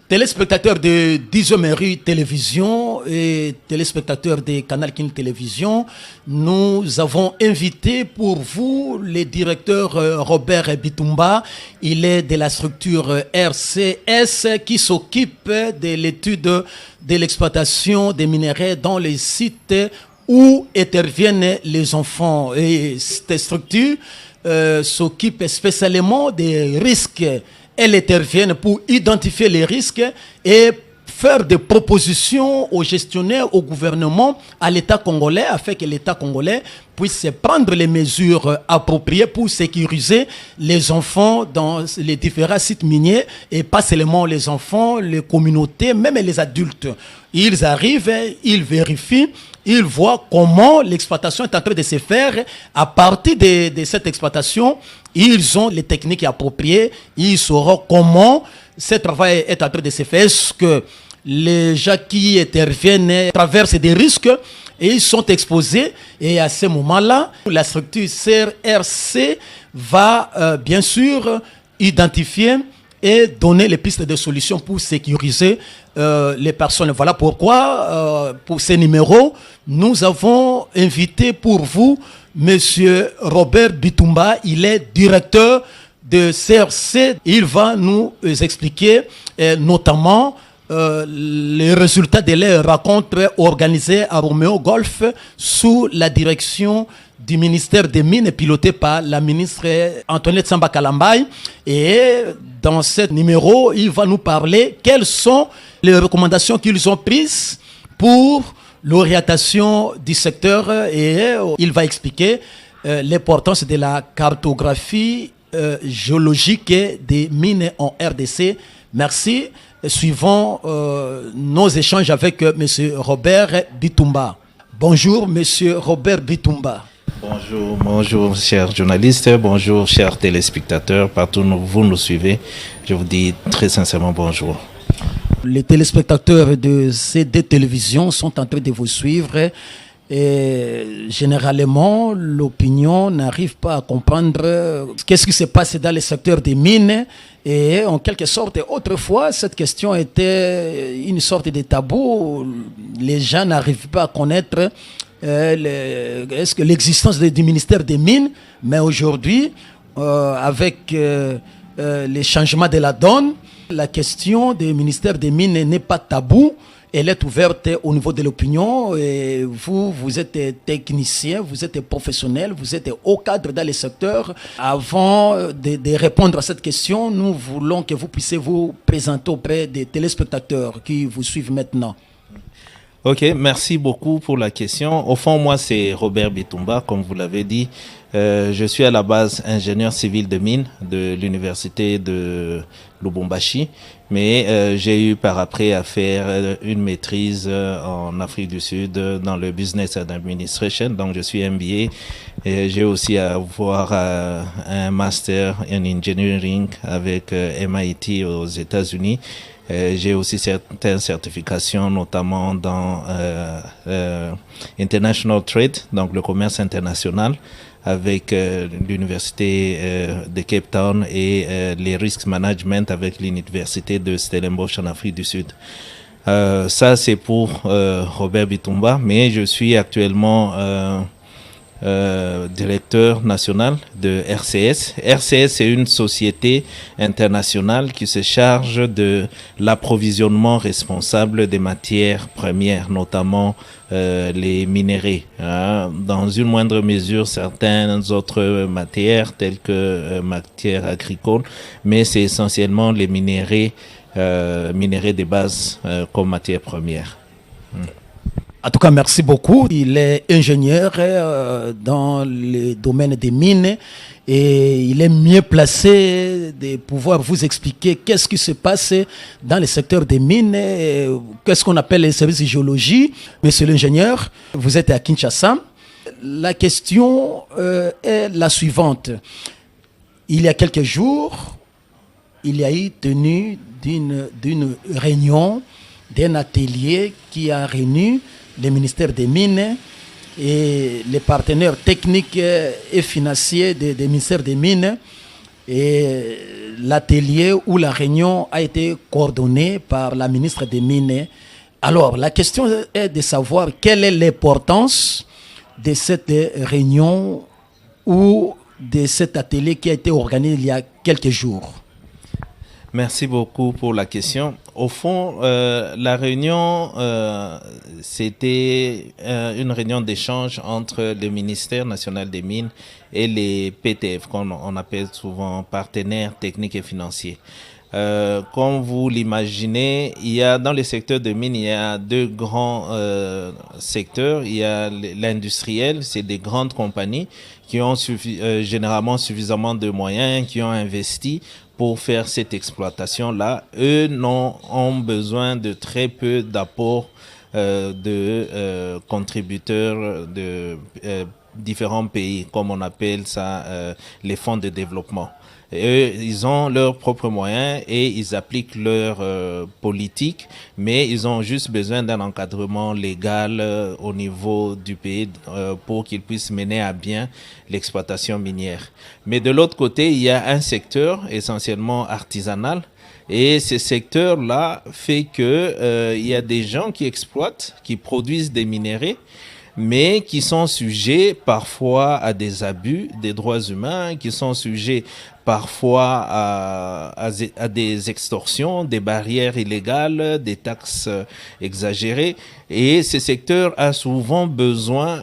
Téléspectateurs de Dizomeru Télévision et téléspectateurs de Canal King Télévision, nous avons invité pour vous le directeur Robert Bitumba. Il est de la structure RCS qui s'occupe de l'étude de l'exploitation des minerais dans les sites où interviennent les enfants. Et cette structure s'occupe spécialement des risques. Elle intervient pour identifier les risques et faire des propositions aux gestionnaires, au gouvernement, à l'État congolais, afin que l'État congolais puisse prendre les mesures appropriées pour sécuriser les enfants dans les différents sites miniers, et pas seulement les enfants, les communautés, même les adultes. Ils arrivent, ils vérifient, ils voient comment l'exploitation est en train de se faire. À partir de cette exploitation, ils ont les techniques appropriées, ils sauront comment ce travail est en train de se faire. Est-ce que les gens qui interviennent traversent des risques et ils sont exposés, et à ce moment-là, la structure CRC va bien sûr identifier et donner les pistes de solutions pour sécuriser les personnes. Voilà pourquoi, pour ces numéros, nous avons invité pour vous Monsieur Robert Bitumba. Il est directeur de CRC. Il va nous expliquer notamment les résultats de leurs rencontres organisées à Roméo Golf sous la direction du ministère des Mines, piloté par la ministre Antoinette Samba Kalambay. Et dans ce numéro, il va nous parler quelles sont les recommandations qu'ils ont prises pour l'orientation du secteur, et il va expliquer l'importance de la cartographie géologique des mines en RDC. Merci. Suivons nos échanges avec M. Robert Bitumba. Bonjour, M. Robert Bitumba. Bonjour chers journalistes, bonjour chers téléspectateurs, partout où vous nous suivez, je vous dis très sincèrement bonjour. Les téléspectateurs de ces deux télévisions sont en train de vous suivre, et généralement l'opinion n'arrive pas à comprendre qu'est-ce qui se passe dans le secteur des mines. Et en quelque sorte, autrefois, cette question était une sorte de tabou. Les gens n'arrivent pas à connaître est-ce que l'existence du ministère des Mines. Mais aujourd'hui, avec les changements de la donne, la question du ministère des Mines n'est pas tabou. Elle est ouverte au niveau de l'opinion. Et vous êtes technicien, vous êtes professionnel, vous êtes haut cadre dans le secteur. Avant de répondre à cette question, nous voulons que vous puissiez vous présenter auprès des téléspectateurs qui vous suivent maintenant. Ok, merci beaucoup pour la question. Au fond, moi, c'est Robert Bitumba, comme vous l'avez dit. Je suis à la base ingénieur civil de mine de l'université de Lubumbashi, mais j'ai eu par après à faire une maîtrise en Afrique du Sud dans le business and administration, donc je suis MBA, et j'ai aussi à avoir un master en engineering avec MIT aux États-Unis. J'ai aussi certaines certifications, notamment dans International Trade, donc le commerce international, avec l'université de Cape Town et les risks management avec l'université de Stellenbosch en Afrique du Sud. Ça, c'est pour Robert Bitumba, mais je suis actuellement directeur national de RCS. RCS, c'est une société internationale qui se charge de l'approvisionnement responsable des matières premières, notamment les minéraux. Dans une moindre mesure, certaines autres matières, telles que matières agricoles, mais c'est essentiellement les minéraux de base comme matières premières. En tout cas, merci beaucoup. Il est ingénieur dans le domaine des mines, et il est mieux placé de pouvoir vous expliquer qu'est-ce qui se passe dans le secteur des mines, qu'est-ce qu'on appelle les services de géologie. Monsieur l'ingénieur, vous êtes à Kinshasa. La question est la suivante. Il y a quelques jours, il y a eu tenue d'une réunion, d'un atelier qui a réuni le ministère des Mines et les partenaires techniques et financiers des ministères des Mines Et l'atelier ou la réunion a été coordonnée par la ministre des Mines. Alors, la question est de savoir quelle est l'importance de cette réunion ou de cet atelier qui a été organisé il y a quelques jours. Merci beaucoup pour la question. Au fond, la réunion, c'était une réunion d'échange entre le ministère national des Mines et les PTF, qu'on on appelle souvent partenaires techniques et financiers. Comme vous l'imaginez, il y a dans le secteur des mines, il y a deux grands secteurs. Il y a l'industriel, c'est des grandes compagnies qui ont généralement suffisamment de moyens, qui ont investi pour faire cette exploitation-là. Eux ont besoin de très peu d'apports de contributeurs de différents pays, comme on appelle ça, les fonds de développement. Et eux, ils ont leurs propres moyens et ils appliquent leur politique, mais ils ont juste besoin d'un encadrement légal au niveau du pays pour qu'ils puissent mener à bien l'exploitation minière. Mais de l'autre côté, il y a un secteur essentiellement artisanal. Et ce secteur-là fait que il y a des gens qui exploitent, qui produisent des minéraux, mais qui sont sujets parfois à des abus des droits humains, qui sont sujets parfois à des extorsions, des barrières illégales, des taxes exagérées. Et ce secteur a souvent besoin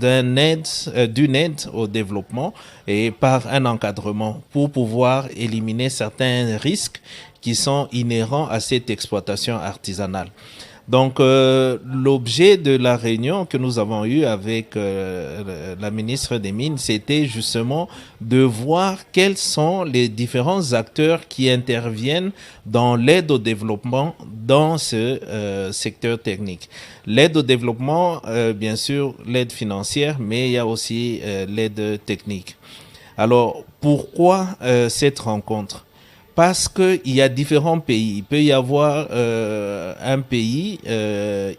d'une aide au développement et par un encadrement pour pouvoir éliminer certains risques qui sont inhérents à cette exploitation artisanale. Donc, l'objet de la réunion que nous avons eue avec la ministre des Mines, c'était justement de voir quels sont les différents acteurs qui interviennent dans l'aide au développement dans ce secteur technique. L'aide au développement, bien sûr, l'aide financière, mais il y a aussi l'aide technique. Alors, pourquoi cette rencontre ? Parce qu'il y a différents pays. Il peut y avoir un pays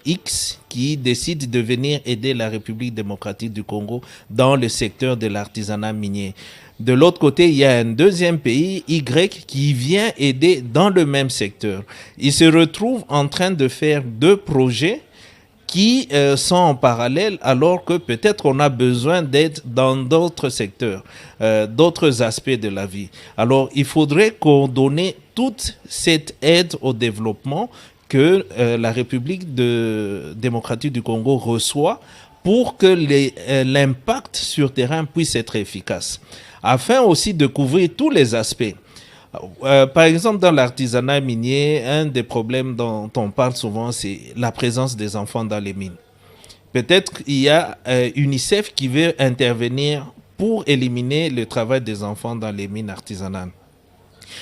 X qui décide de venir aider la République démocratique du Congo dans le secteur de l'artisanat minier. De l'autre côté, il y a un deuxième pays Y qui vient aider dans le même secteur. Ils se retrouvent en train de faire deux projets qui sont en parallèle alors que peut-être on a besoin d'aide dans d'autres secteurs, d'autres aspects de la vie. Alors il faudrait coordonner toute cette aide au développement que la République démocratique du Congo reçoit pour que l'impact sur terrain puisse être efficace, afin aussi de couvrir tous les aspects. Par exemple, dans l'artisanat minier, un des problèmes dont on parle souvent, c'est la présence des enfants dans les mines. Peut-être qu'il y a UNICEF qui veut intervenir pour éliminer le travail des enfants dans les mines artisanales.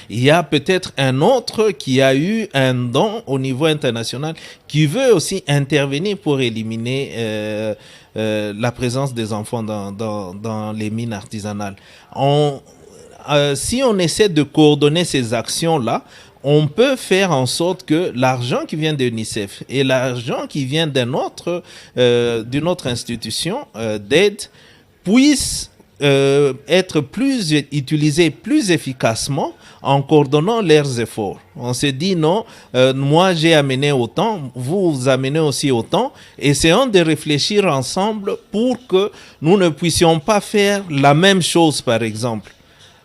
Il y a peut-être un autre qui a eu un don au niveau international qui veut aussi intervenir pour éliminer la présence des enfants dans les mines artisanales. Si on essaie de coordonner ces actions-là, on peut faire en sorte que l'argent qui vient de l'UNICEF et l'argent qui vient d'une autre institution d'aide puissent être utilisés plus efficacement en coordonnant leurs efforts. On se dit non, moi j'ai amené autant, vous amenez aussi autant. Essayons de réfléchir ensemble pour que nous ne puissions pas faire la même chose, par exemple.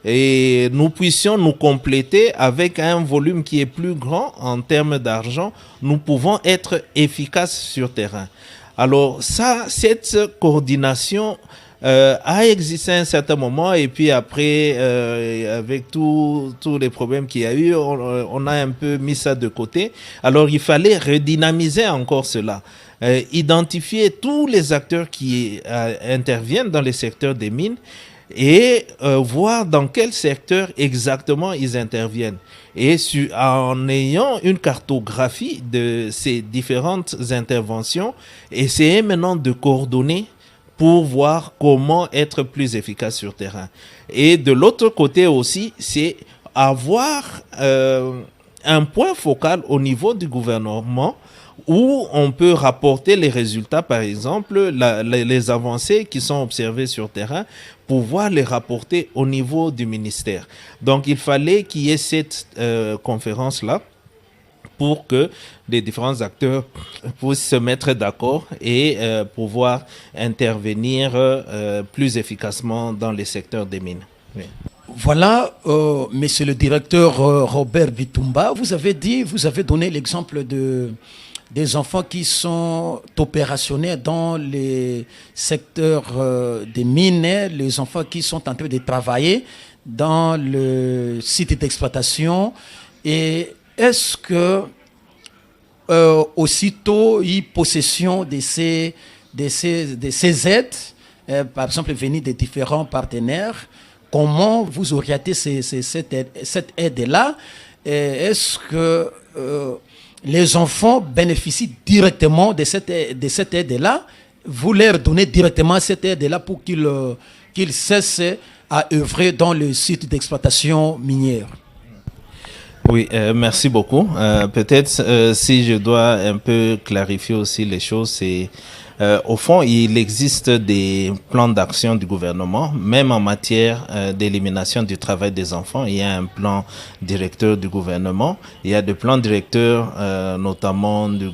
Et nous puissions nous compléter avec un volume qui est plus grand en termes d'argent, nous pouvons être efficaces sur terrain. Alors ça, cette coordination a existé à un certain moment et puis après, avec tous les problèmes qu'il y a eu, on a un peu mis ça de côté. Alors il fallait redynamiser encore cela. Identifier tous les acteurs qui interviennent dans les secteurs des mines et voir dans quel secteur exactement ils interviennent. Et en ayant une cartographie de ces différentes interventions, essayer maintenant de coordonner pour voir comment être plus efficace sur terrain. Et de l'autre côté aussi, c'est avoir un point focal au niveau du gouvernement où on peut rapporter les résultats, par exemple, les avancées qui sont observées sur terrain, pouvoir les rapporter au niveau du ministère. Donc, il fallait qu'il y ait cette conférence-là pour que les différents acteurs puissent se mettre d'accord et pouvoir intervenir plus efficacement dans les secteurs des mines. Oui. Voilà, monsieur le directeur Robert Bitumba, vous avez donné l'exemple des enfants qui sont opérationnels dans les secteurs des mines, les enfants qui sont en train de travailler dans le site d'exploitation. Et est-ce que aussitôt il y a possession de ces aides, par exemple venir des différents partenaires, comment vous orientez cette aide-là? Est-ce que les enfants bénéficient directement de cette aide-là? Vous leur donnez directement cette aide-là pour qu'ils cessent à œuvrer dans le site d'exploitation minière? Oui, merci beaucoup. Peut-être si je dois un peu clarifier aussi les choses, c'est au fond, il existe des plans d'action du gouvernement, même en matière d'élimination du travail des enfants. Il y a un plan directeur du gouvernement. Il y a des plans directeurs, notamment du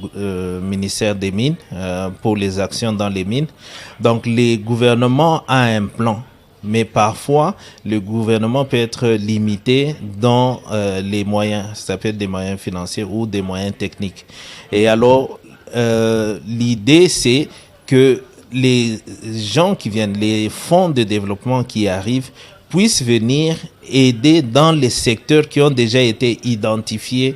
ministère des Mines, pour les actions dans les mines. Donc, le gouvernement a un plan. Mais parfois, le gouvernement peut être limité dans les moyens, ça peut être des moyens financiers ou des moyens techniques. Et alors, l'idée, c'est que les gens qui viennent, les fonds de développement qui arrivent, puissent venir aider dans les secteurs qui ont déjà été identifiés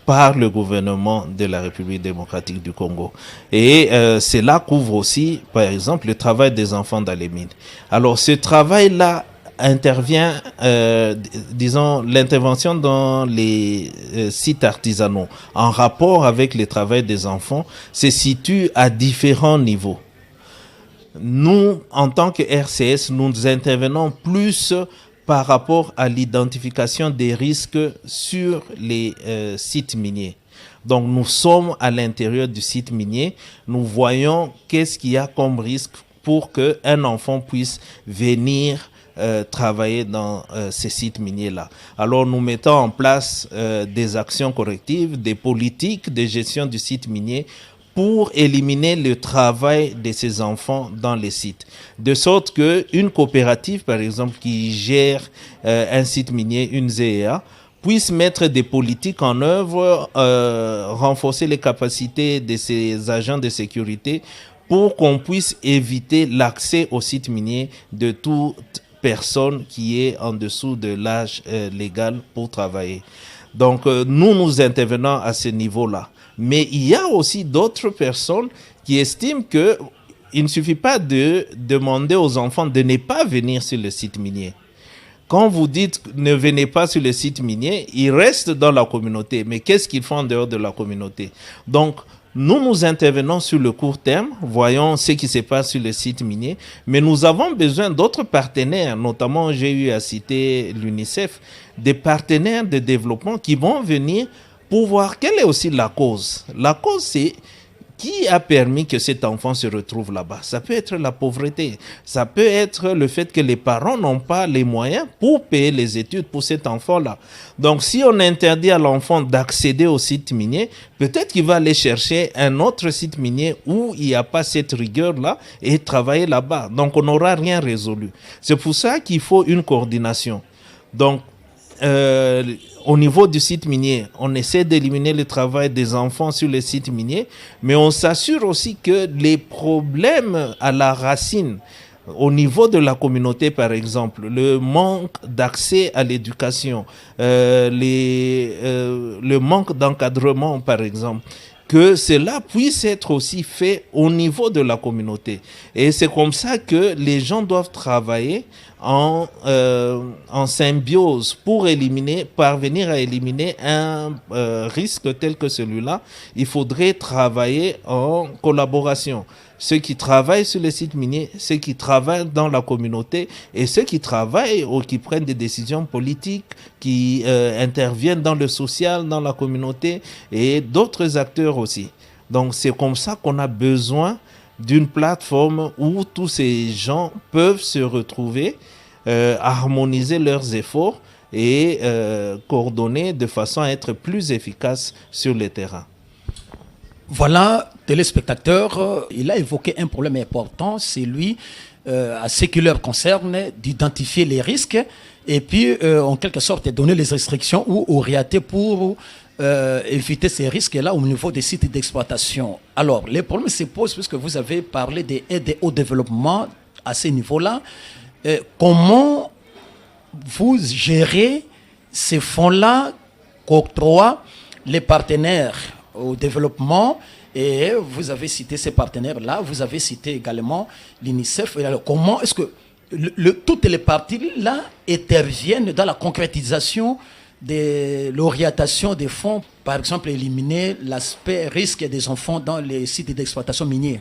par le gouvernement de la République démocratique du Congo. Et cela couvre aussi, par exemple, le travail des enfants dans les mines. Alors, ce travail-là intervient, disons, l'intervention dans les sites artisanaux en rapport avec le travail des enfants se situe à différents niveaux. Nous, en tant que RCS, nous intervenons plus par rapport à l'identification des risques sur les sites miniers. Donc, nous sommes à l'intérieur du site minier, nous voyons qu'est-ce qu'il y a comme risque pour qu'un enfant puisse venir travailler dans ces sites miniers-là. Alors, nous mettons en place des actions correctives, des politiques de gestion du site minier pour éliminer le travail de ces enfants dans les sites. De sorte qu'une coopérative, par exemple, qui gère un site minier, une ZEA, puisse mettre des politiques en œuvre, renforcer les capacités de ces agents de sécurité pour qu'on puisse éviter l'accès au site minier de toute personne qui est en dessous de l'âge légal pour travailler. Donc, nous intervenons à ce niveau-là. Mais il y a aussi d'autres personnes qui estiment qu'il ne suffit pas de demander aux enfants de ne pas venir sur le site minier. Quand vous dites ne venez pas sur le site minier, ils restent dans la communauté. Mais qu'est-ce qu'ils font en dehors de la communauté? Donc, nous intervenons sur le court terme, voyons ce qui se passe sur le site minier, mais nous avons besoin d'autres partenaires, notamment j'ai eu à citer l'UNICEF, des partenaires de développement qui vont venir pour voir quelle est aussi la cause. La cause, c'est qui a permis que cet enfant se retrouve là-bas. Ça peut être la pauvreté, ça peut être le fait que les parents n'ont pas les moyens pour payer les études pour cet enfant-là. Donc, si on interdit à l'enfant d'accéder au site minier, peut-être qu'il va aller chercher un autre site minier où il n'y a pas cette rigueur-là et travailler là-bas. Donc, on n'aura rien résolu. C'est pour ça qu'il faut une coordination. Donc, au niveau du site minier, on essaie d'éliminer le travail des enfants sur le site minier, mais on s'assure aussi que les problèmes à la racine, au niveau de la communauté par exemple, le manque d'accès à l'éducation, le manque d'encadrement par exemple, que cela puisse être aussi fait au niveau de la communauté. Et c'est comme ça que les gens doivent travailler en symbiose pour parvenir à éliminer un risque tel que celui-là. Il faudrait travailler en collaboration. Ceux qui travaillent sur les sites miniers, ceux qui travaillent dans la communauté et ceux qui travaillent ou qui prennent des décisions politiques, qui interviennent dans le social, dans la communauté et d'autres acteurs aussi. Donc c'est comme ça qu'on a besoin d'une plateforme où tous ces gens peuvent se retrouver, harmoniser leurs efforts et coordonner de façon à être plus efficaces sur le terrain. Voilà, téléspectateurs, il a évoqué un problème important, c'est lui, à ce qui leur concerne, d'identifier les risques et puis, en quelque sorte, donner les restrictions ou orienter pour éviter ces risques-là au niveau des sites d'exploitation. Alors, les problèmes se posent puisque vous avez parlé des aides au développement à ce niveau-là. Comment vous gérez ces fonds-là qu'octroient les partenaires au développement? Et vous avez cité ces partenaires-là, vous avez cité également l'UNICEF. Alors, comment est-ce que toutes les parties-là interviennent dans la concrétisation de l'orientation des fonds, par exemple éliminer l'aspect risque des enfants dans les sites d'exploitation minière?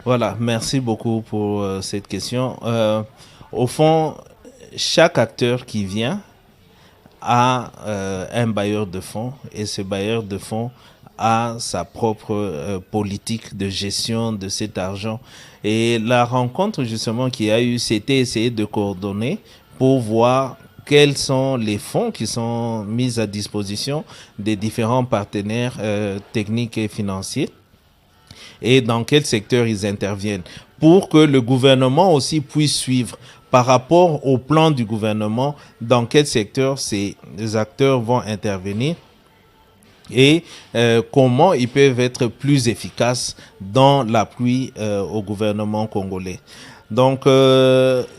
Voilà, merci beaucoup pour cette question. Au fond, chaque acteur qui vient a un bailleur de fonds et ce bailleur de fonds a sa propre politique de gestion de cet argent. Et la rencontre justement qu'il y a eu, c'était essayer de coordonner pour voir quels sont les fonds qui sont mis à disposition des différents partenaires techniques et financiers et dans quel secteur ils interviennent pour que le gouvernement aussi puisse suivre par rapport au plan du gouvernement dans quel secteur ces acteurs vont intervenir et comment ils peuvent être plus efficaces dans l'appui au gouvernement congolais. Donc,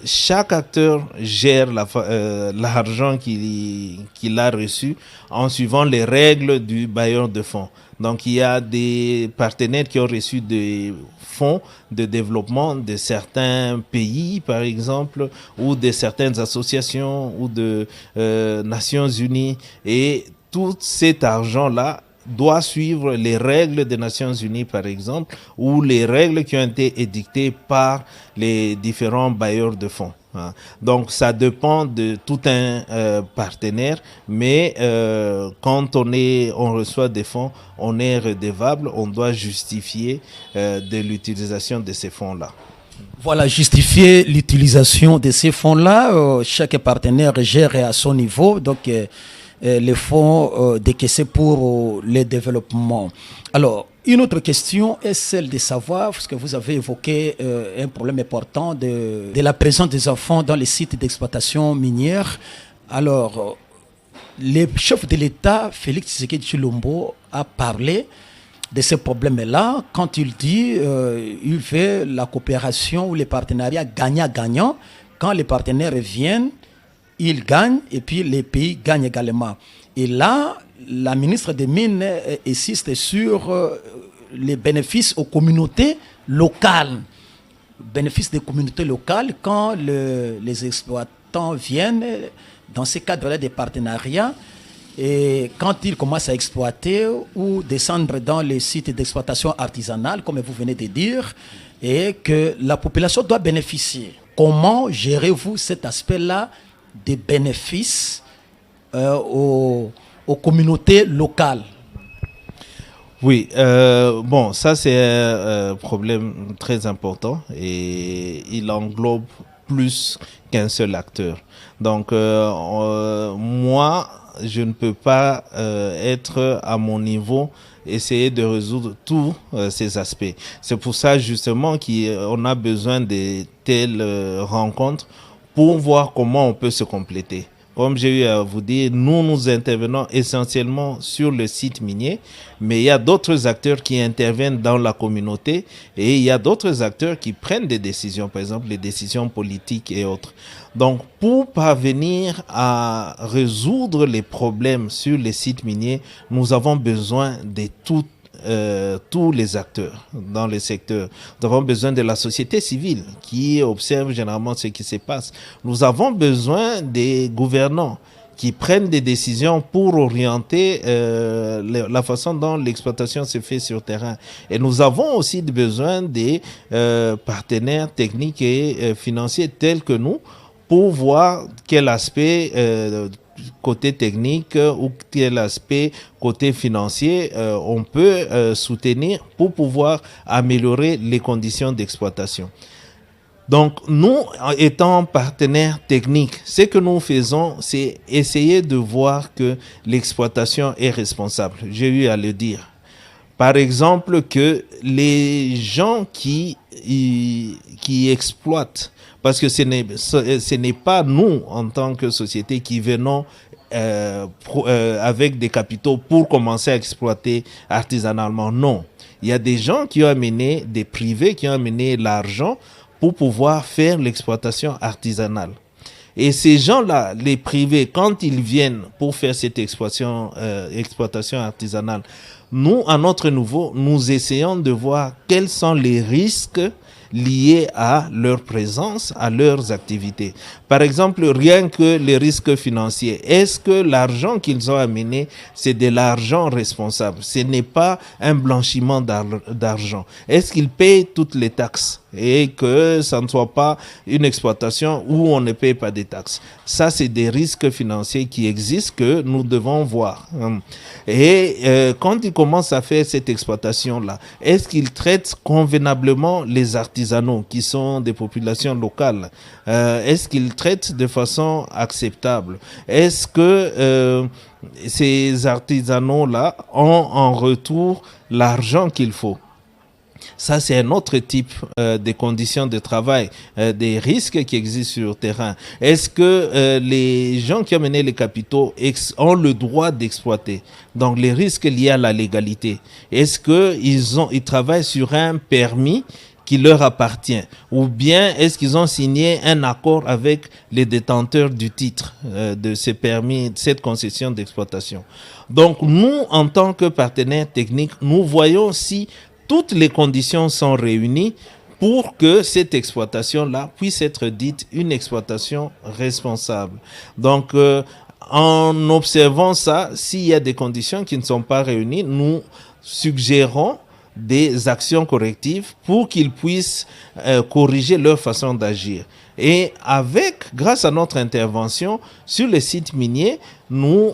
chaque acteur gère l'argent qu'il a reçu en suivant les règles du bailleur de fonds. Donc, il y a des partenaires qui ont reçu des fonds de développement de certains pays, par exemple, ou de certaines associations ou de Nations Unies. Et tout cet argent-là doit suivre les règles des Nations Unies, par exemple, ou les règles qui ont été édictées par les différents bailleurs de fonds. Donc, ça dépend de tout un partenaire, mais quand on reçoit des fonds, on est redevable, on doit justifier de l'utilisation de ces fonds-là. Voilà, justifier l'utilisation de ces fonds-là, chaque partenaire gère à son niveau, donc les fonds décaissés pour le développement. Alors, une autre question est celle de savoir, parce que vous avez évoqué un problème important de la présence des enfants dans les sites d'exploitation minière. Alors, le chef de l'État, Félix Tshisekedi Tshilombo, a parlé de ce problème-là quand il dit il fait la coopération ou les partenariats gagnant-gagnant. Quand les partenaires viennent, ils gagnent et puis les pays gagnent également. Et là, la ministre des Mines insiste sur les bénéfices aux communautés locales. Bénéfices des communautés locales quand les exploitants viennent dans ces cadres-là des partenariats et quand ils commencent à exploiter ou descendre dans les sites d'exploitation artisanale, comme vous venez de dire, et que la population doit bénéficier. Comment gérez-vous cet aspect-là des bénéfices aux communautés locales? Oui, bon, ça c'est un problème très important et il englobe plus qu'un seul acteur. Donc, moi, je ne peux pas être à mon niveau, essayer de résoudre tous ces aspects. C'est pour ça justement qu'on a besoin de telles rencontres pour voir comment on peut se compléter. Comme j'ai eu à vous dire, nous intervenons essentiellement sur le site minier, mais il y a d'autres acteurs qui interviennent dans la communauté et il y a d'autres acteurs qui prennent des décisions, par exemple les décisions politiques et autres. Donc, pour parvenir à résoudre les problèmes sur les sites miniers, nous avons besoin de toutes tous les acteurs dans les secteurs. Nous avons besoin de la société civile qui observe généralement ce qui se passe. Nous avons besoin des gouvernants qui prennent des décisions pour orienter la façon dont l'exploitation se fait sur terrain. Et nous avons aussi besoin des partenaires techniques et financiers tels que nous pour voir quel aspect côté technique ou quel aspect côté financier on peut soutenir pour pouvoir améliorer les conditions d'exploitation. Donc, nous, étant partenaires techniques, ce que nous faisons, c'est essayer de voir que l'exploitation est responsable. J'ai eu à le dire. Par exemple, que les gens qui exploitent, parce que ce n'est pas nous, en tant que société, qui venons avec des capitaux pour commencer à exploiter artisanalement. Non. Il y a des gens qui ont amené, des privés qui ont amené l'argent pour pouvoir faire l'exploitation artisanale. Et ces gens-là, les privés, quand ils viennent pour faire cette exploitation artisanale, nous, à notre niveau, nous essayons de voir quels sont les risques liés à leur présence, à leurs activités. Par exemple, rien que les risques financiers. Est-ce que l'argent qu'ils ont amené, c'est de l'argent responsable? Ce n'est pas un blanchiment d'argent. Est-ce qu'ils payent toutes les taxes et que ça ne soit pas une exploitation où on ne paye pas des taxes? Ça, c'est des risques financiers qui existent que nous devons voir. Et quand ils commencent à faire cette exploitation-là, est-ce qu'ils traitent convenablement les artisanaux qui sont des populations locales? Est-ce qu'ils traitent de façon acceptable? Est-ce que ces artisanaux-là ont en retour l'argent qu'il faut? Ça, c'est un autre type de conditions de travail, des risques qui existent sur le terrain. Est-ce que les gens qui ont mené les capitaux ont le droit d'exploiter? Donc, les risques liés à la légalité. Est-ce qu'ils travaillent sur un permis qui leur appartient? Ou bien est-ce qu'ils ont signé un accord avec les détenteurs du titre de ces permis, de cette concession d'exploitation? Donc, nous, en tant que partenaires techniques, nous voyons si toutes les conditions sont réunies pour que cette exploitation-là puisse être dite une exploitation responsable. Donc, en observant ça, s'il y a des conditions qui ne sont pas réunies, nous suggérons des actions correctives pour qu'ils puissent corriger leur façon d'agir. Et grâce à notre intervention sur les sites miniers, nous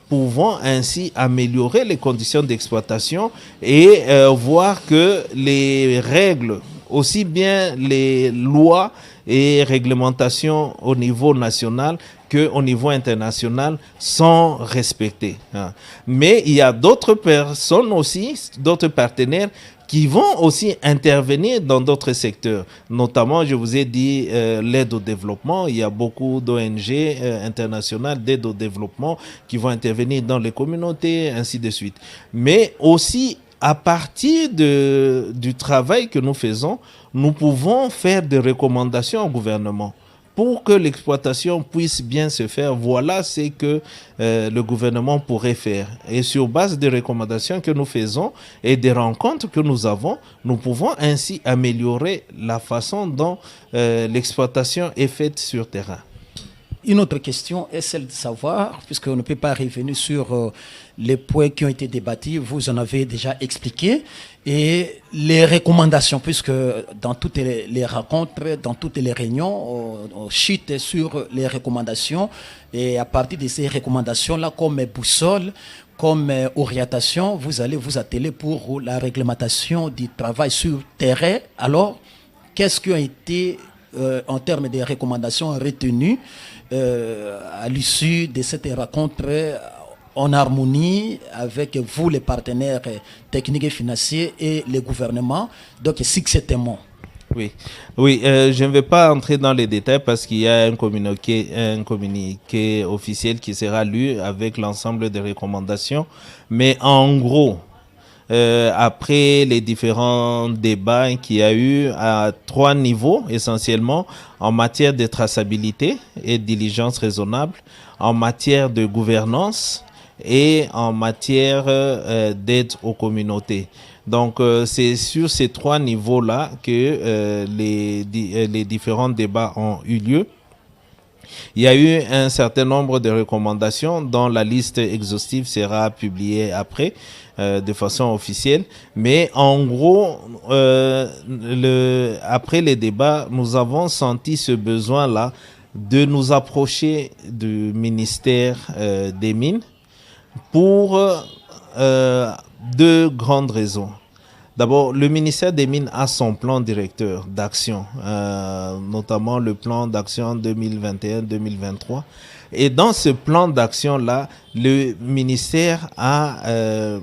pouvons ainsi améliorer les conditions d'exploitation et voir que les règles, aussi bien les lois et réglementations au niveau national qu'au niveau international sont respectées. Mais il y a d'autres personnes aussi, d'autres partenaires qui vont aussi intervenir dans d'autres secteurs. Notamment, je vous ai dit, l'aide au développement. Il y a beaucoup d'ONG internationales d'aide au développement qui vont intervenir dans les communautés, ainsi de suite. Mais aussi, à partir du travail que nous faisons, nous pouvons faire des recommandations au gouvernement. Pour que l'exploitation puisse bien se faire, voilà ce que le gouvernement pourrait faire. Et sur base des recommandations que nous faisons et des rencontres que nous avons, nous pouvons ainsi améliorer la façon dont l'exploitation est faite sur terrain. Une autre question est celle de savoir, puisqu'on ne peut pas revenir sur les points qui ont été débattus, vous en avez déjà expliqué, et les recommandations, puisque dans toutes les rencontres, dans toutes les réunions, on chute sur les recommandations, et à partir de ces recommandations-là, comme boussole, comme orientation, vous allez vous atteler pour la réglementation du travail sur terrain. Alors, qu'est-ce qui a été, en termes de recommandations, retenues à l'issue de cette rencontre en harmonie avec vous, les partenaires techniques et financiers, et les gouvernements, donc succinctement? Oui, je ne vais pas entrer dans les détails parce qu'il y a un communiqué officiel qui sera lu avec l'ensemble des recommandations. Mais en gros, après les différents débats qu'il y a eu à 3 niveaux essentiellement, en matière de traçabilité et de diligence raisonnable, en matière de gouvernance et en matière d'aide aux communautés. Donc, c'est sur ces 3 niveaux-là que les différents débats ont eu lieu. Il y a eu un certain nombre de recommandations dont la liste exhaustive sera publiée après de façon officielle. Mais en gros, après les débats, nous avons senti ce besoin-là de nous approcher du ministère des Mines pour 2 grandes raisons. D'abord, le ministère des Mines a son plan directeur d'action, notamment le plan d'action 2021-2023. Et dans ce plan d'action-là, le ministère a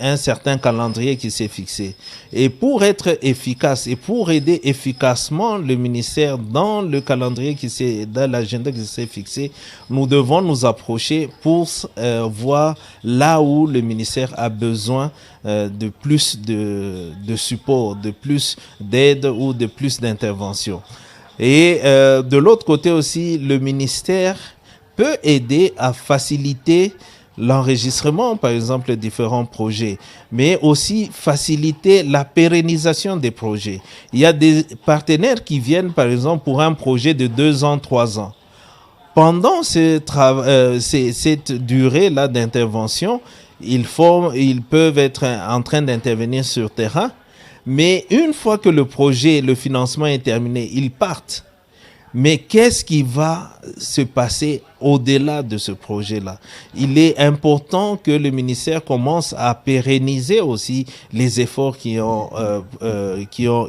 un certain calendrier qui s'est fixé. Et pour être efficace et pour aider efficacement le ministère dans le calendrier dans l'agenda qui s'est fixé, nous devons nous approcher pour voir là où le ministère a besoin de plus de support, de plus d'aide ou de plus d'intervention. Et de l'autre côté aussi, le ministère peut aider à faciliter l'enregistrement, par exemple, de différents projets, mais aussi faciliter la pérennisation des projets. Il y a des partenaires qui viennent, par exemple, pour un projet de 2 ans, 3 ans. Pendant cette durée-là d'intervention, ils peuvent être en train d'intervenir sur terrain, mais une fois que le projet, le financement est terminé, ils partent. Mais qu'est-ce qui va se passer au-delà de ce projet-là? Il est important que le ministère commence à pérenniser aussi les efforts qui ont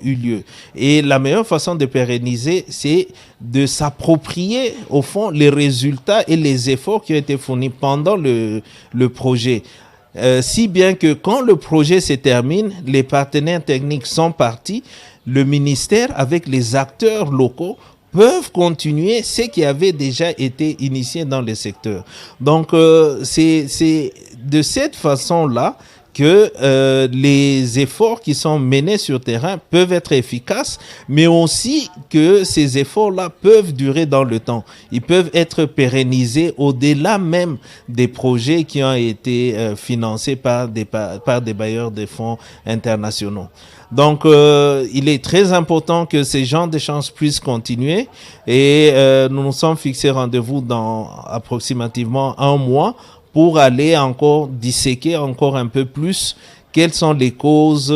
eu lieu. Et la meilleure façon de pérenniser, c'est de s'approprier, au fond, les résultats et les efforts qui ont été fournis pendant le projet. Si bien que quand le projet se termine, les partenaires techniques sont partis, le ministère, avec les acteurs locaux, peuvent continuer ce qui avait déjà été initié dans le secteur. Donc, c'est de cette façon-là que les efforts qui sont menés sur terrain peuvent être efficaces, mais aussi que ces efforts-là peuvent durer dans le temps. Ils peuvent être pérennisés au-delà même des projets qui ont été financés par des bailleurs de fonds internationaux. Donc, il est très important que ces genres d'échanges puissent continuer et nous nous sommes fixés rendez-vous dans approximativement 1 mois pour aller encore disséquer encore un peu plus quelles sont les causes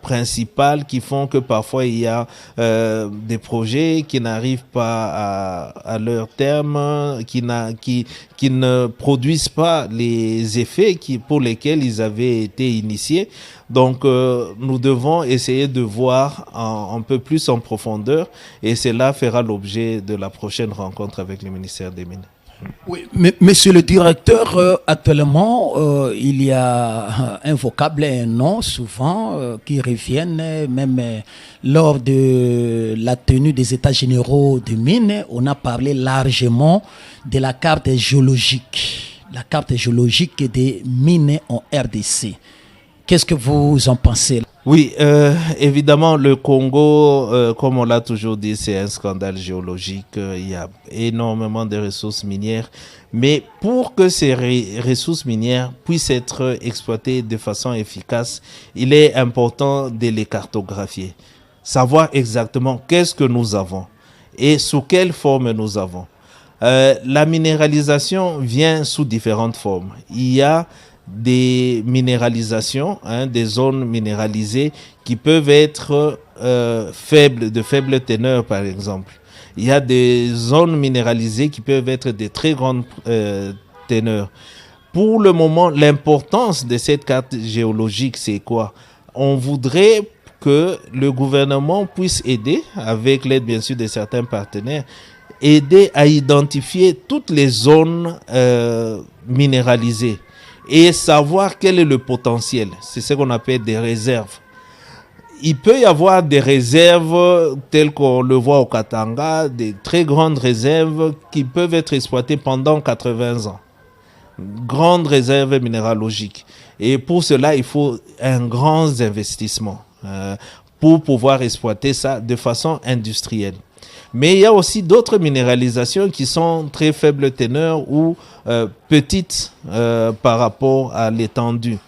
principales qui font que parfois il y a des projets qui n'arrivent pas à leur terme, qui ne produisent pas les effets pour lesquels ils avaient été initiés. Donc, nous devons essayer de voir un peu plus en profondeur et cela fera l'objet de la prochaine rencontre avec le ministère des Mines. Oui, mais, monsieur le directeur, actuellement, il y a un vocable et un nom souvent qui reviennent, même lors de la tenue des États généraux de mines, on a parlé largement de la carte géologique des mines en RDC. Qu'est-ce que vous en pensez? Oui, évidemment, le Congo, comme on l'a toujours dit, c'est un scandale géologique. Il y a énormément de ressources minières. Mais pour que ces ressources minières puissent être exploitées de façon efficace, il est important de les cartographier. Savoir exactement qu'est-ce que nous avons et sous quelle forme nous avons. La minéralisation vient sous différentes formes. Il y a des minéralisations, des zones minéralisées qui peuvent être de faible teneur par exemple. Il y a des zones minéralisées qui peuvent être de très grandes teneurs. Pour le moment, l'importance de cette carte géologique, c'est quoi? On voudrait que le gouvernement puisse aider, avec l'aide bien sûr de certains partenaires, aider à identifier toutes les zones minéralisées et savoir quel est le potentiel. C'est ce qu'on appelle des réserves. Il peut y avoir des réserves telles qu'on le voit au Katanga, des très grandes réserves qui peuvent être exploitées pendant 80 ans. Grandes réserves minéralogiques. Et pour cela, il faut un grand investissement pour pouvoir exploiter ça de façon industrielle. Mais il y a aussi d'autres minéralisations qui sont très faible teneur ou petites par rapport à l'étendue.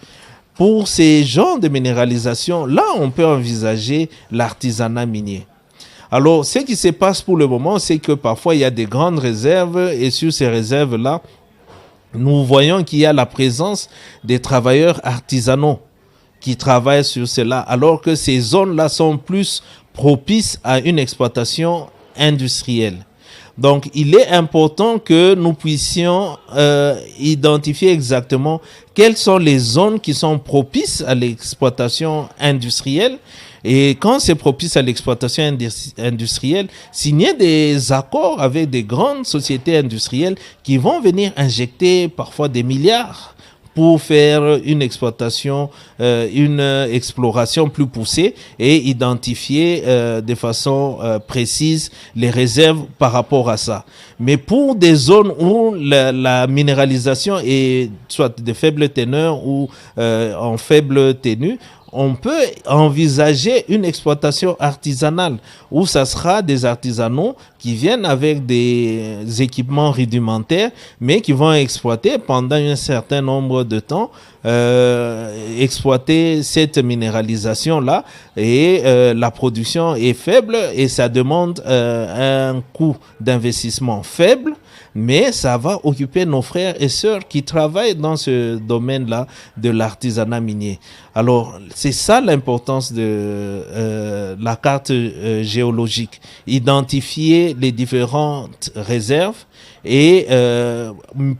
Pour ces genres de minéralisation, là, on peut envisager l'artisanat minier. Alors, ce qui se passe pour le moment, c'est que parfois, il y a des grandes réserves et sur ces réserves-là, nous voyons qu'il y a la présence des travailleurs artisanaux qui travaillent sur cela, alors que ces zones-là sont plus propices à une exploitation industrielle. Donc, il est important que nous puissions identifier exactement quelles sont les zones qui sont propices à l'exploitation industrielle. Et quand c'est propice à l'exploitation industrielle, signer des accords avec des grandes sociétés industrielles qui vont venir injecter parfois des milliards pour faire une exploitation, une exploration plus poussée et identifier de façon précise les réserves par rapport à ça. Mais pour des zones où la minéralisation est soit de faible teneur ou en faible tenue, on peut envisager une exploitation artisanale où ça sera des artisanaux qui viennent avec des équipements rudimentaires mais qui vont exploiter pendant un certain nombre de temps, exploiter cette minéralisation-là et la production est faible et ça demande un coût d'investissement faible. Mais ça va occuper nos frères et sœurs qui travaillent dans ce domaine-là de l'artisanat minier. Alors, c'est ça l'importance de la carte géologique. Identifier les différentes réserves et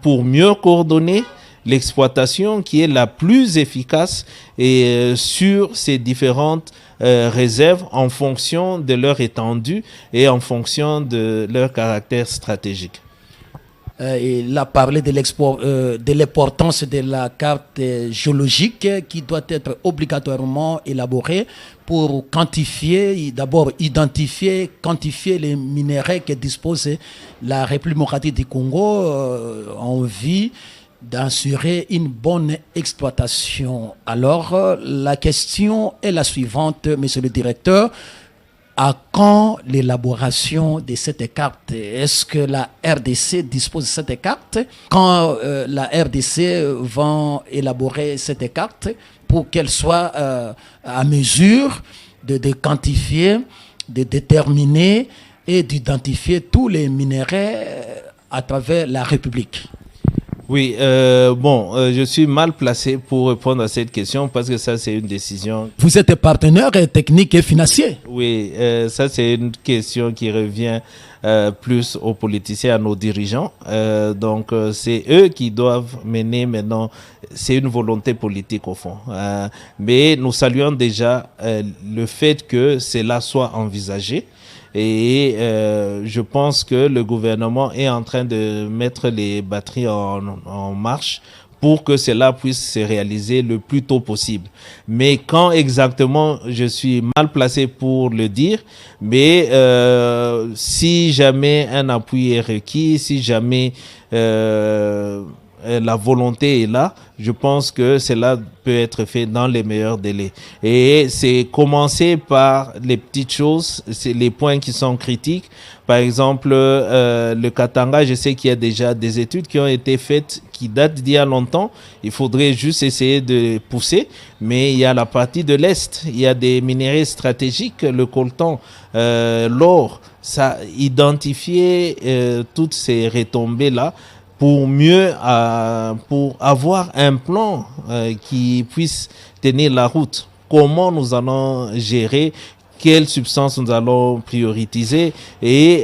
pour mieux coordonner l'exploitation qui est la plus efficace et sur ces différentes réserves en fonction de leur étendue et en fonction de leur caractère stratégique. Il a parlé de l'importance de la carte géologique qui doit être obligatoirement élaborée pour quantifier, d'abord identifier, quantifier les minéraux que dispose la République démocratique du Congo en vue d'assurer une bonne exploitation. Alors, la question est la suivante, monsieur le directeur. À quand l'élaboration de cette carte? Est-ce que la RDC dispose de cette carte? Quand la RDC va élaborer cette carte pour qu'elle soit à mesure de quantifier, de déterminer et d'identifier tous les minéraux à travers la République? Oui, je suis mal placé pour répondre à cette question parce que ça, c'est une décision. Vous êtes partenaire technique et financier. Oui, ça, c'est une question qui revient plus aux politiciens, à nos dirigeants. Donc, c'est eux qui doivent mener maintenant. C'est une volonté politique au fond. Mais nous saluons déjà le fait que cela soit envisagé. Et je pense que le gouvernement est en train de mettre les batteries en marche pour que cela puisse se réaliser le plus tôt possible. Mais quand exactement, je suis mal placé pour le dire, mais si jamais un appui est requis, si jamais la volonté est là, je pense que cela peut être fait dans les meilleurs délais. Et c'est commencer par les petites choses, c'est les points qui sont critiques. Par exemple, le Katanga, je sais qu'il y a déjà des études qui ont été faites qui datent d'il y a longtemps. Il faudrait juste essayer de pousser. Mais il y a la partie de l'Est, il y a des minéraux stratégiques, le coltan, l'or. Ça, identifier toutes ces retombées-là pour mieux, pour avoir un plan qui puisse tenir la route. Comment nous allons gérer, quelles substances nous allons prioriser. Et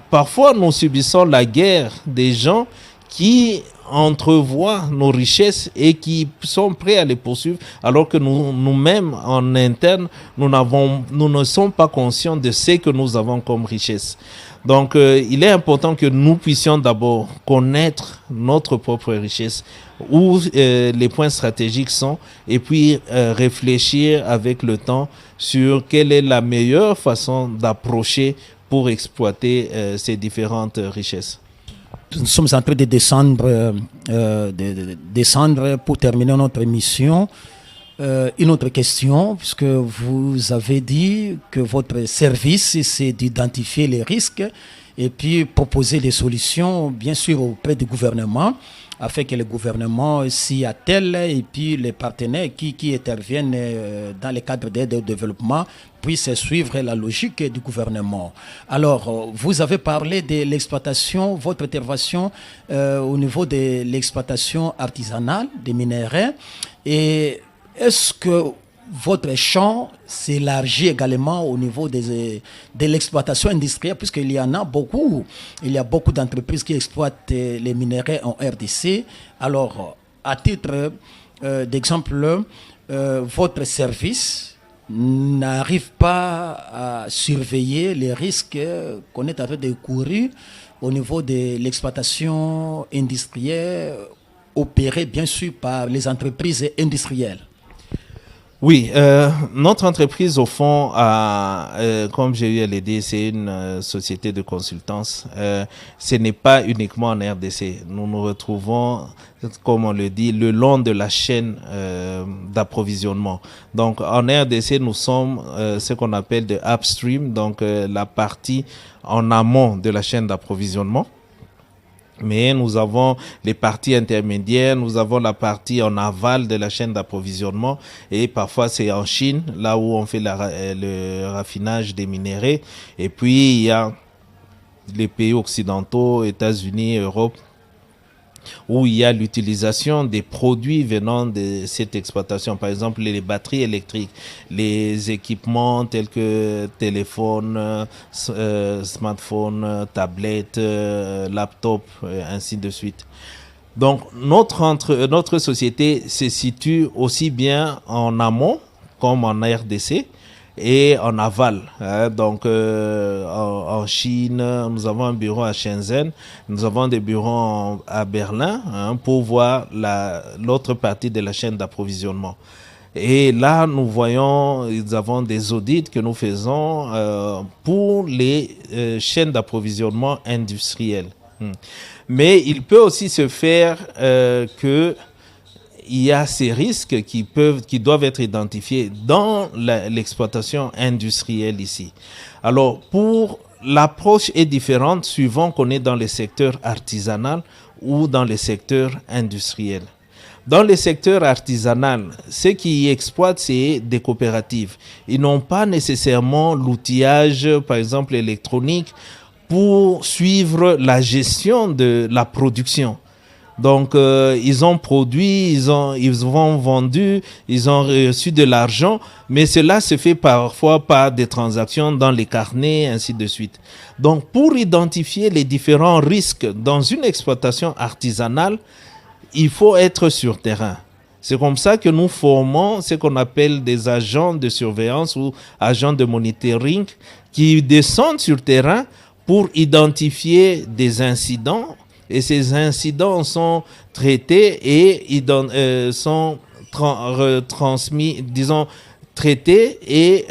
parfois, nous subissons la guerre des gens qui entrevoient nos richesses et qui sont prêts à les poursuivre, alors que nous-mêmes, en interne, nous ne sommes pas conscients de ce que nous avons comme richesse. Donc, il est important que nous puissions d'abord connaître notre propre richesse, où les points stratégiques sont, et puis réfléchir avec le temps sur quelle est la meilleure façon d'approcher pour exploiter ces différentes richesses. Nous sommes en train de descendre pour terminer notre émission. Une autre question, puisque vous avez dit que votre service, c'est d'identifier les risques et puis proposer des solutions, bien sûr, auprès du gouvernement, afin que le gouvernement s'y attelle et puis les partenaires qui interviennent dans le cadre d'aide au développement puissent suivre la logique du gouvernement. Alors, vous avez parlé de l'exploitation, votre intervention au niveau de l'exploitation artisanale des minéraux. Et est-ce que votre champ s'élargit également au niveau de l'exploitation industrielle, puisqu'il y en a beaucoup. Il y a beaucoup d'entreprises qui exploitent les minéraux en RDC. Alors, à titre d'exemple, votre service n'arrive pas à surveiller les risques qu'on est en train de courir au niveau de l'exploitation industrielle opérée, bien sûr, par les entreprises industrielles. Oui, notre entreprise, au fond, comme j'ai eu à l'aider, c'est une société de consultance. Ce n'est pas uniquement en RDC. Nous nous retrouvons, comme on le dit, le long de la chaîne d'approvisionnement. Donc, en RDC, nous sommes ce qu'on appelle de upstream, donc la partie en amont de la chaîne d'approvisionnement. Mais nous avons les parties intermédiaires, nous avons la partie en aval de la chaîne d'approvisionnement et parfois c'est en Chine, là où on fait le raffinage des minéraux. Et puis il y a les pays occidentaux, États-Unis, Europe, où il y a l'utilisation des produits venant de cette exploitation. Par exemple, les batteries électriques, les équipements tels que téléphones, smartphones, tablettes, laptops, ainsi de suite. Donc, notre société se situe aussi bien en amont comme en RDC et en aval. Donc, en Chine, nous avons un bureau à Shenzhen, nous avons des bureaux à Berlin pour voir l'autre partie de la chaîne d'approvisionnement. Et là, nous avons des audits que nous faisons pour les chaînes d'approvisionnement industrielles. Mais il peut aussi se faire que il y a ces risques qui doivent être identifiés dans l'exploitation industrielle ici. Alors, l'approche est différente suivant qu'on est dans le secteur artisanal ou dans le secteur industriel. Dans le secteur artisanal, ceux qui exploitent, c'est des coopératives. Ils n'ont pas nécessairement l'outillage, par exemple électronique, pour suivre la gestion de la production. Donc, ils ont produit, ils ont vendu, ils ont reçu de l'argent, mais cela se fait parfois par des transactions dans les carnets, ainsi de suite. Donc, pour identifier les différents risques dans une exploitation artisanale, il faut être sur terrain. C'est comme ça que nous formons ce qu'on appelle des agents de surveillance ou agents de monitoring qui descendent sur terrain pour identifier des incidents. Et ces incidents sont traités et sont retransmis, traités et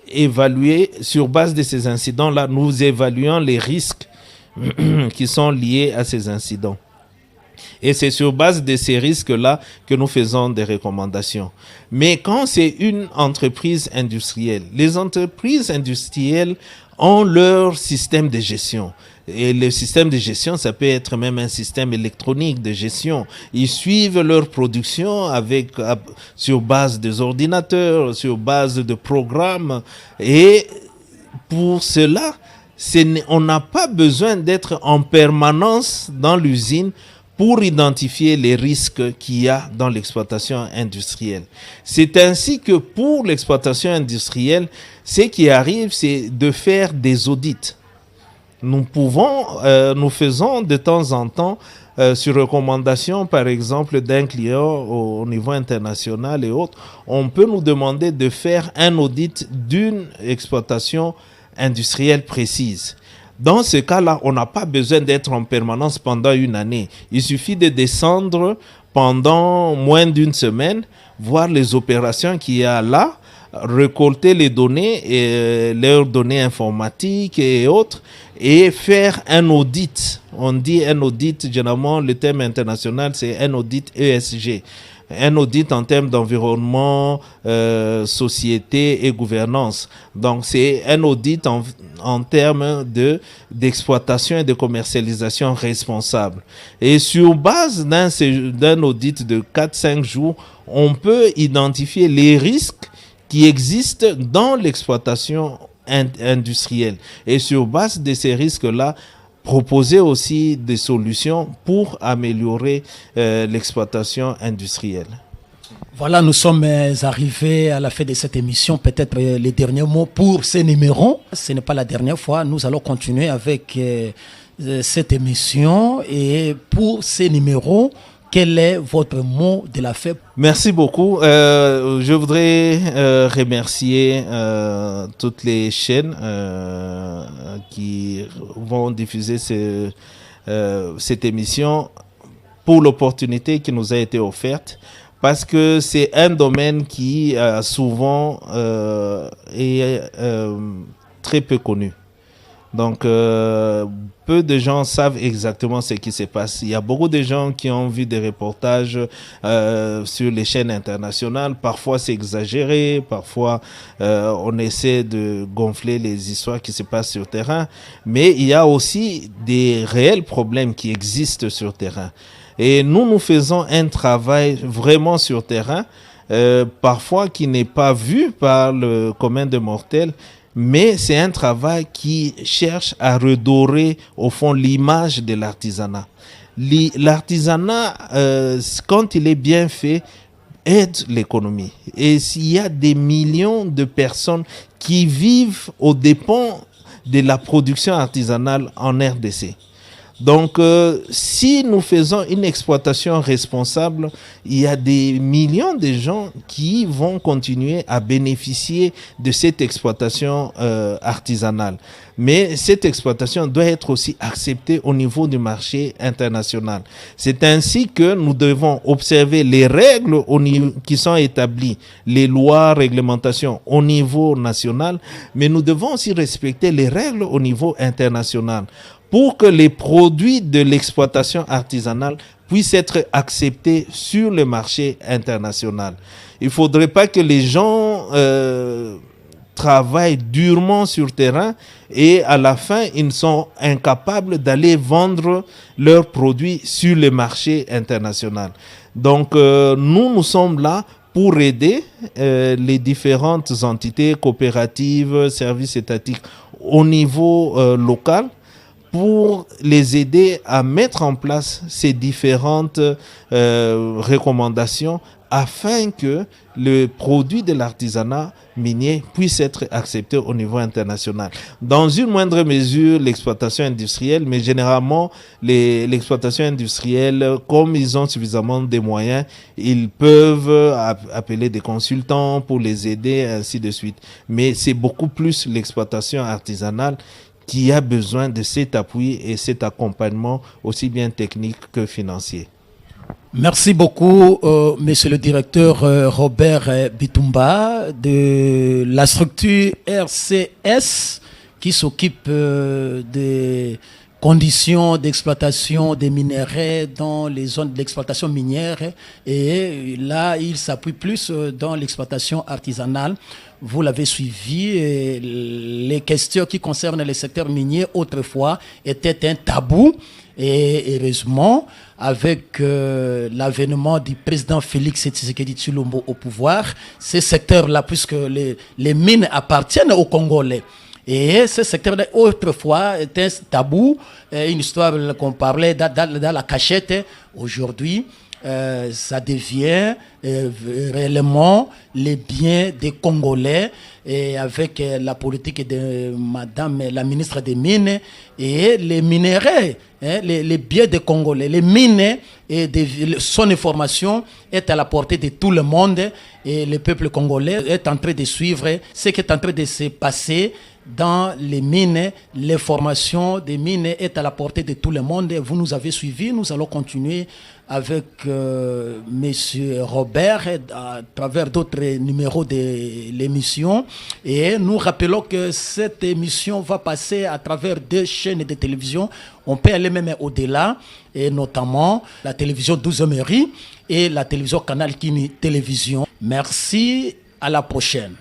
évalués. Sur base de ces incidents-là, nous évaluons les risques qui sont liés à ces incidents. Et c'est sur base de ces risques-là que nous faisons des recommandations. Mais quand c'est une entreprise industrielle, les entreprises industrielles ont leur système de gestion. Et le système de gestion, ça peut être même un système électronique de gestion. Ils suivent leur production sur base des ordinateurs, sur base de programmes. Et pour cela, on n'a pas besoin d'être en permanence dans l'usine pour identifier les risques qu'il y a dans l'exploitation industrielle. C'est ainsi que pour l'exploitation industrielle, ce qui arrive, c'est de faire des audits. Nous faisons de temps en temps, sur recommandation par exemple d'un client au niveau international et autres, on peut nous demander de faire un audit d'une exploitation industrielle précise. Dans ce cas-là, on n'a pas besoin d'être en permanence pendant une année. Il suffit de descendre pendant moins d'une semaine, voir les opérations qu'il y a là, récolter les données, et leurs données informatiques et autres, et faire un audit. On dit un audit, généralement, le terme international, c'est un audit ESG. un audit en termes d'environnement, société et gouvernance. Donc c'est un audit en termes d'exploitation et de commercialisation responsable. Et sur base d'un audit de 4-5 jours, on peut identifier les risques qui existent dans l'exploitation industrielle. Et sur base de ces risques-là, proposer aussi des solutions pour améliorer l'exploitation industrielle. Voilà, nous sommes arrivés à la fin de cette émission. Peut-être les derniers mots pour ces numéros. Ce n'est pas la dernière fois. Nous allons continuer avec cette émission. Et pour ces numéros, quel est votre mot de la fin? Merci beaucoup. Je voudrais remercier toutes les chaînes qui vont diffuser cette émission pour l'opportunité qui nous a été offerte, parce que c'est un domaine qui souvent est très peu connu. Donc, peu de gens savent exactement ce qui se passe. Il y a beaucoup de gens qui ont vu des reportages sur les chaînes internationales. Parfois, c'est exagéré. Parfois, on essaie de gonfler les histoires qui se passent sur terrain. Mais il y a aussi des réels problèmes qui existent sur terrain. Et nous faisons un travail vraiment sur terrain, parfois qui n'est pas vu par le commun des mortels. Mais c'est un travail qui cherche à redorer, au fond, l'image de l'artisanat. L'artisanat, quand il est bien fait, aide l'économie. Et s'il y a des millions de personnes qui vivent aux dépens de la production artisanale en RDC. Donc, si nous faisons une exploitation responsable, il y a des millions de gens qui vont continuer à bénéficier de cette exploitation artisanale. Mais cette exploitation doit être aussi acceptée au niveau du marché international. C'est ainsi que nous devons observer les règles qui sont établies, les lois, réglementations au niveau national, mais nous devons aussi respecter les règles au niveau international, pour que les produits de l'exploitation artisanale puissent être acceptés sur le marché international. Il ne faudrait pas que les gens travaillent durement sur terrain et à la fin, ils sont incapables d'aller vendre leurs produits sur le marché international. Donc, nous sommes là pour aider les différentes entités coopératives, services étatiques au niveau local, pour les aider à mettre en place ces différentes recommandations afin que le produit de l'artisanat minier puisse être accepté au niveau international. Dans une moindre mesure, l'exploitation industrielle, mais généralement, l'exploitation industrielle, comme ils ont suffisamment de moyens, ils peuvent appeler des consultants pour les aider, ainsi de suite. Mais c'est beaucoup plus l'exploitation artisanale qui a besoin de cet appui et cet accompagnement aussi bien technique que financier. Merci beaucoup, monsieur le directeur Robert Bitumba de la structure RCS qui s'occupe des conditions d'exploitation des minerais dans les zones d'exploitation minière. Et là, il s'appuie plus dans l'exploitation artisanale. Vous l'avez suivi, les questions qui concernent les secteurs miniers autrefois étaient un tabou. Et heureusement, avec l'avènement du président Félix Tshisekedi Tshilombo au pouvoir, ces secteurs-là, puisque les mines appartiennent aux Congolais, et ce secteur autrefois était un tabou, une histoire qu'on parlait dans la cachette. Aujourd'hui, ça devient réellement les biens des Congolais, et avec la politique de Madame la ministre des Mines et les minéraux, les biens des Congolais, les mines et son information est à la portée de tout le monde, et le peuple congolais est en train de suivre ce qui est en train de se passer dans les mines. L'information des mines est à la portée de tout le monde. Vous nous avez suivis, nous allons continuer avec Monsieur Robert à travers d'autres numéros de l'émission. Et nous rappelons que cette émission va passer à travers 2 chaînes de télévision. On peut aller même au-delà, et notamment la télévision 12 et la télévision Canal Kini Télévision. Merci, à la prochaine.